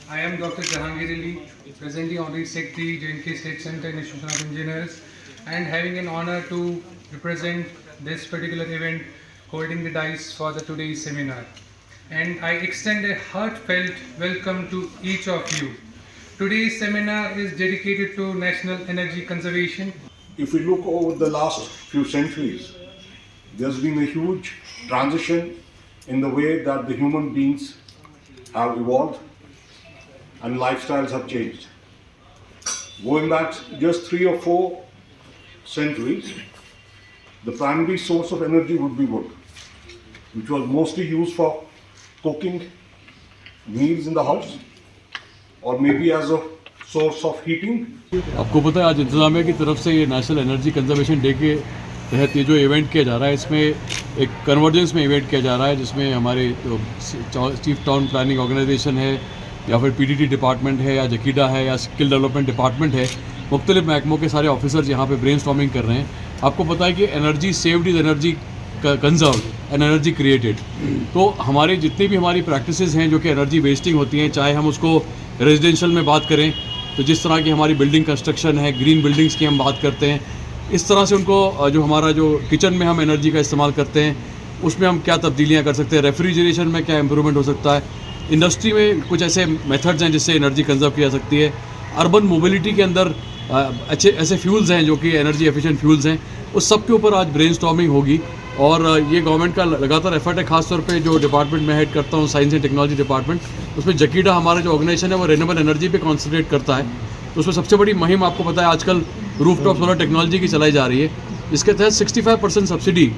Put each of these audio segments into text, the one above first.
I am Dr. Jahangir Ali, presently Honorary Secretary, J&K State Center Institution of Engineers, and having an honor to represent this particular event, holding the dice for the today's seminar. And I extend a heartfelt welcome to each of you. Today's seminar is dedicated to national energy conservation. If we look over the last few centuries, there's been a huge transition in the way that the human beings have evolved and lifestyles have changed. Going back just 3 or 4 centuries, the primary source of energy would be wood, which was mostly used for cooking meals in the house or maybe as a source of heating. आपको पता है आज इंतजामिया की तरफ से ये national energy conservation day के तहत ये जो इवेंट किया जा रहा है, इसमें एक कन्वर्जेंस में इवेंट किया जा रहा है, जिसमें हमारे चीफ टाउन प्लानिंग ऑर्गेनाइजेशन है या फिर पीडीटी डिपार्टमेंट है या जकीडा है या स्किल डेवलपमेंट डिपार्टमेंट है, मुख्तलिफ महकमों के सारे ऑफिसर्स यहाँ पे ब्रेनस्टॉर्मिंग कर रहे हैं। आपको पता है कि energy saved is energy conserve and energy created. तो हमारी जितनी भी हमारी प्रैक्टिसेस हैं जो कि एनर्जी वेस्टिंग होती हैं, चाहे हम उसको रेजिडेंशियल में बात करें तो जिस तरह की हमारी बिल्डिंग कंस्ट्रक्शन है, ग्रीन बिल्डिंग्स की हम बात करते हैं, इस तरह से उनको जो हमारा जो किचन में हम एनर्जी का इस्तेमाल करते हैं उसमें हम क्या तब्दीलियाँ कर सकते हैं, रेफ्रिजरेशन में क्या इम्प्रूवमेंट हो सकता है, इंडस्ट्री में कुछ ऐसे मेथड्स हैं जिससे एनर्जी कंजर्व की जा सकती है, अर्बन मोबिलिटी के अंदर अच्छे ऐसे फ्यूल्स हैं जो कि एनर्जी एफिशिएंट फ्यूल्स हैं, उस सब के ऊपर आज ब्रेनस्टॉर्मिंग होगी। और ये गवर्नमेंट का लगातार एफर्ट है, खासतौर पे जो डिपार्टमेंट में हेड करता हूँ साइंस एंड टेक्नोलॉजी डिपार्टमेंट, उसमें जकीडा हमारा जो ऑर्गेनाइजेशन है वो रिन्यूएबल एनर्जी पे कॉन्सेंट्रेट करता है। तो उसमें सबसे बड़ी मुहिम आपको पता है आजकल रूफटॉप सोलर टेक्नोलॉजी की चलाई जा रही है, जिसके तहत 65% सब्सिडी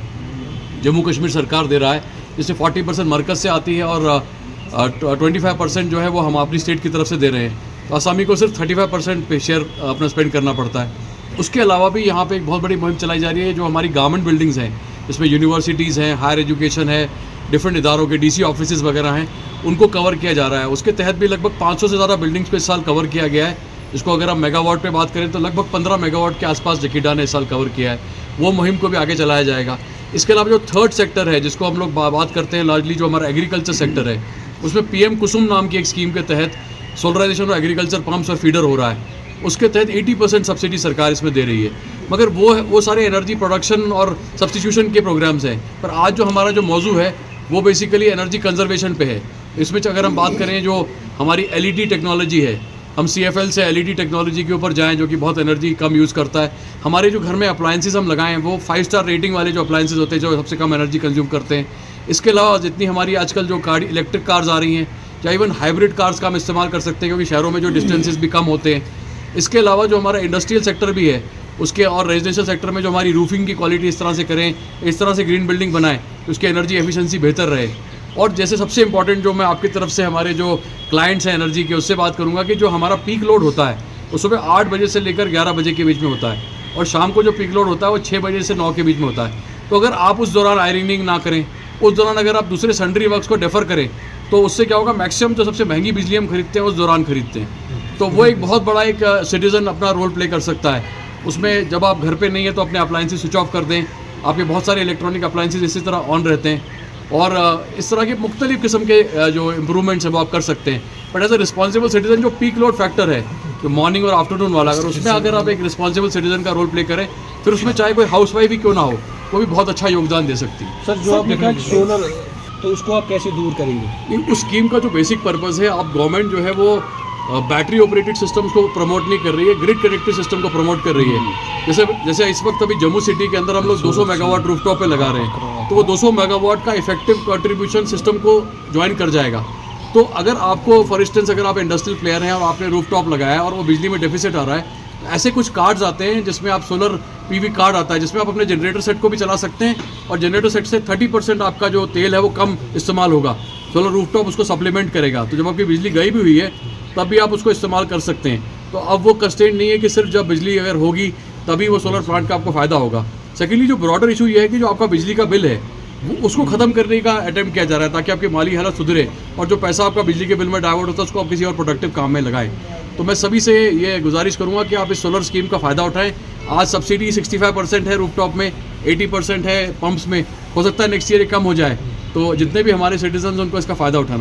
जम्मू कश्मीर सरकार दे रहा है, जिससे 40% मरकज़ से आती है और 25% जो है वो हम अपनी स्टेट की तरफ से दे रहे हैं। तो आसामी को सिर्फ 35% पे शेयर अपना स्पेंड करना पड़ता है। उसके अलावा भी यहाँ पे एक बहुत बड़ी मुहिम चलाई जा रही है, जो हमारी गवर्नमेंट बिल्डिंग्स हैं, इसमें यूनिवर्सिटीज़ हैं, हायर एजुकेशन है, डिफरेंट इदारों के डीसी ऑफिसेज़ वगैरह हैं, उनको कवर किया जा रहा है। उसके तहत भी लगभग 500 से ज़्यादा बिल्डिंग्स पे इस साल कवर किया गया है, जिसको अगर हम मेगावाट पे बात करें तो लगभग 15 मेगावाट के आसपास जकीडा ने इस साल कवर किया है। वो मुहिम को भी आगे चलाया जाएगा। इसके अलावा जो थर्ड सेक्टर है जिसको हम लोग बात करते हैं लार्जली, जो हमारा एग्रीकल्चर सेक्टर है, उसमें पीएम कुसुम नाम की एक स्कीम के तहत सोलराइजेशन और एग्रीकल्चर पंप्स और फीडर हो रहा है। उसके तहत 80% सब्सिडी सरकार इसमें दे रही है। मगर वो सारे एनर्जी प्रोडक्शन और सब्स्टिट्यूशन के प्रोग्राम्स हैं, पर आज जो हमारा जो मौजू है वो बेसिकली एनर्जी कंजर्वेशन पे है। इसमें अगर हम बात करें जो हमारी एलईडी टेक्नोलॉजी है, हम सीएफएल से एलईडी टेक्नोलॉजी के ऊपर जाएं जो कि बहुत एनर्जी कम यूज़ करता है। हमारे जो घर में अप्लायंसेस हम लगाएं वो 5 स्टार रेटिंग वाले जो अप्लायंसेस होते हैं जो सबसे कम एनर्जी कंज्यूम करते हैं। इसके अलावा जितनी हमारी आजकल जो इलेक्ट्रिक कार्स आ रही हैं या इवन हाइब्रिड कार्स का हम इस्तेमाल कर सकते हैं, क्योंकि शहरों में जो डिस्टेंसेस भी कम होते हैं। इसके अलावा जो हमारा इंडस्ट्रियल सेक्टर भी है उसके और रेजिडेंशियल सेक्टर में जो हमारी रूफिंग की क्वालिटी इस तरह से करें, इस तरह से ग्रीन बिल्डिंग बनाएं तो उसकी एनर्जी एफिशिएंसी बेहतर रहे। और जैसे सबसे इंपॉर्टेंट जो मैं आपकी तरफ से हमारे जो क्लाइंट्स हैं एनर्जी के, उससे बात करूंगा कि जो हमारा पीक लोड होता है वो सुबह 8 बजे से लेकर 11 बजे के बीच में होता है, और शाम को जो पीक लोड होता है वो 6 बजे से 9 के बीच में होता है। तो अगर आप उस दौरान आयरनिंग ना करें, उस दौरान अगर आप दूसरे सन्ड्री वर्क्स को डेफर करें, तो उससे क्या होगा, मैक्सिमम जो सबसे महंगी बिजली हम खरीदते हैं उस दौरान खरीदते हैं। तो वो एक बहुत बड़ा एक सिटीज़न अपना रोल प्ले कर सकता है उसमें। जब आप घर पे नहीं है तो अपने अप्लायंसेस स्विच ऑफ कर दें, आपके बहुत सारे इलेक्ट्रॉनिक अप्लायंसेस इसी तरह ऑन रहते हैं, और इस तरह के मुख्तलिफ किस्म के जो इम्प्रूवमेंट्स हैं वो आप कर सकते हैं। But as a responsible citizen जो पीक लोड फैक्टर है, जो मॉर्निंग और आफ्टरनून वाला, अगर आप एक रिस्पॉन्सिबल सिटीज़न का रोल प्ले करें, फिर उसमें चाहे कोई हाउस वाइफ ही क्यों ना हो, वो भी बहुत अच्छा योगदान दे सकती है। सर, जो आपने कहा सोलर, तो उसको आप कैसे दूर करेंगे? उस स्कीम का जो बेसिक पर्पज़ है, आप गवर्नमेंट जो है वो बैटरी ऑपरेटेड सिस्टम्स को प्रमोट नहीं कर रही है, ग्रिड कनेक्टेड सिस्टम को प्रमोट कर रही है। जैसे इस वक्त अभी जम्मू सिटी के अंदर हम लोग 200 मेगावाट रूफटॉप पे लगा रहे हैं, तो वो 200 मेगावाट का इफेक्टिव कंट्रीब्यूशन सिस्टम को ज्वाइन कर जाएगा। तो अगर आपको फॉर इंस्टेंस अगर आप इंडस्ट्रियल प्लेयर हैं और आपने रूफटॉप लगाया और वो बिजली में डेफिसिट आ रहा है, तो ऐसे कुछ कार्ड्स आते हैं जिसमें आप सोलर पीवी कार्ड आता है, जिसमें आप अपने जनरेटर सेट को भी चला सकते हैं, और जनरेटर सेट से 30% आपका जो तेल है वो कम इस्तेमाल होगा। सोलर रूफटॉप उसको सप्लीमेंट करेगा, तो जब आपकी बिजली गई भी हुई है तब भी आप उसको इस्तेमाल कर सकते हैं। तो अब वो कंस्ट्रेंट नहीं है कि सिर्फ जब बिजली अगर होगी तभी वो सोलर प्लांट का आपको फ़ायदा होगा। सेकेंडली जो ब्रॉडर इशू ये है कि जो आपका बिजली का बिल है वो उसको ख़त्म करने का अटेम्प्ट किया जा रहा है, ताकि आपकी माली हालत सुधरे और जो पैसा आपका बिजली के बिल में डाइवर्ट होता है उसको आप किसी और प्रोडक्टिव काम में लगाएं। तो मैं सभी से ये गुजारिश करूँगा कि आप इस सोलर स्कीम का फ़ायदा उठाएं। आज सब्सिडी 65% है रूफटॉप में, 80% है पंप्स में, हो सकता है नेक्स्ट ईयर कम हो जाए। तो जितने भी हमारे सिटीजन उनको इसका फ़ायदा उठाना